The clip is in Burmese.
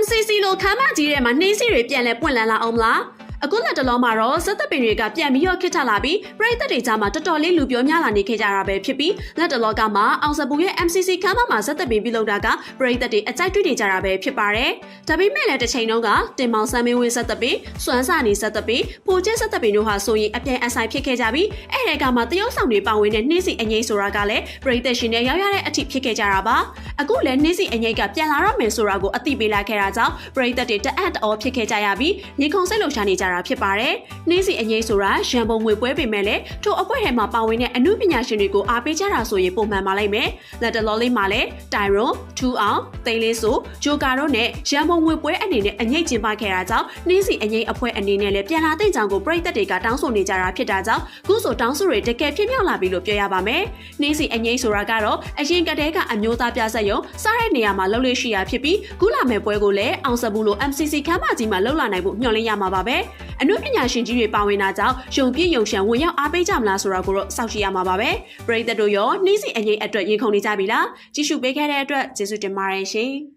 MCC လိုခမ်းမကြီးထဲမှာနှင်းစီတွေပြန်လဲပွင့်လန်းလာအောင်မလားအခုလက်တလုံးမှာတော့စက်သက်ပင်တွေကပြန်ပြီးတော့ခစ်ထလာပြီးပရိသတ်တွေကြားမှာတော်တော်လေးလူပြောများလာနေခဲ့ကြတာပဲဖြစ်ပြီးလက်တလောကမှာအောင်စပူရဲ့ MCC ခမ်းမမှာစက်သက်ပင်ပြုလုပ်တာကပရိသတ်တွေအကြိုက်တွေ့နေကြတာပဲဖြစ်ပါတယ်။ဒါပေမဲ့လည်းတစ်ချိန်လုံးကတင်မောင်ဆန်းမင်းဝင်းစက်သက်ပင်စွမ်းစာနေစက်သက်ပင်ပိုကျဲစက်သက်ပင်တို့ဟာဆိုရင်အပြိုင်အဆိုင်ဖြစ်ခဲ့ကြပြီးအဲ့ဒီကမှတရုတ်ဆောင်တွေပါဝင်တဲ့နှင်းစီအငိမ့်ဆိုတာကလည်းပရိသတ်ရှင်တွေရောက်ရတဲ့အထိဖြစ်ခဲ့ကြတာပါ။အခုလည်းနှင်းစီအငိမ့်ကပြန်လာတော့မယ်ဆိုတာကိုအသိပေးလိုက်ခဲ့တာကြောင့်ပရိသတ်တွေတအံ့တော်ဖြစ်ခဲ့ကြရပြီးညီခုံစိတ်လှုပ်ရှားနေကြတာဖြစ်ပါတယ်။နှင်းစီအငိမ့်ဆိုတာရန်ပုံငွေပွဲပေမဲ့လည်းထိုအဖွဲ့ထဲမှာပါဝင်တဲ့အမှုပညာရှင်တွေကိုအားပေးကြတာဆိုရင်ပုံမှန်ပါလိမ့်မယ်။လက်တလောလေးမှာလည်းတိုင်ရွန်ထူအောင်တိန်လေးဆိုဂျိုကာတို့နဲ့ရန်ပုံငွေပွဲအနေနဲ့အငိမ့်ကျင်းပခဲ့တာကြောင့်နှင်းစီအငိမ့်အဖွဲ့အနေနဲ့လည်းပြန်လာတဲ့ကြောင်ကိုပရိသတ်တွေကတောင်းဆိုနေကြတာဖြစ်တာကြောင့်ခုဆိုတောင်းဆိုတွေတကယ်ဖြစ်မြောက်လာပြီလို့ပြောရပါမယ်။နှင်းစီအငိမ့်ဆိုတာကတော့အရင်ကတည်းကအမျိုးသားပြဆက်ရုံစားတဲ့နေရာမှာလှုပ်လို့ရှိရဖြစ်ပြီးခုလာမဲ့ပွဲကိုလည်းအောင်စဘူးလို့ MCC ခမ်းမကြီးမှာလှုပ်လာနိုင်ဖို့မျှော်လင့်ရမှာပါပဲ။အမှုပညာရှင်ကြီးတွေပါဝင်တာကြောင့်ယုံပြည့်ယုံရှံဝင်ရောက်အားပေးကြမလားဆိုတာကိုတော့စောင့်ကြည့်ရမှာပါပဲပရိသတ်တို့ရောနှီးစီအငိမ့်အတွက်ရင်ခုန်နေကြပြီလားကြည့်ရှုပေးခဲ့တဲ့အတွက်ကျေးဇူးတင်ပါတယ်ရှင်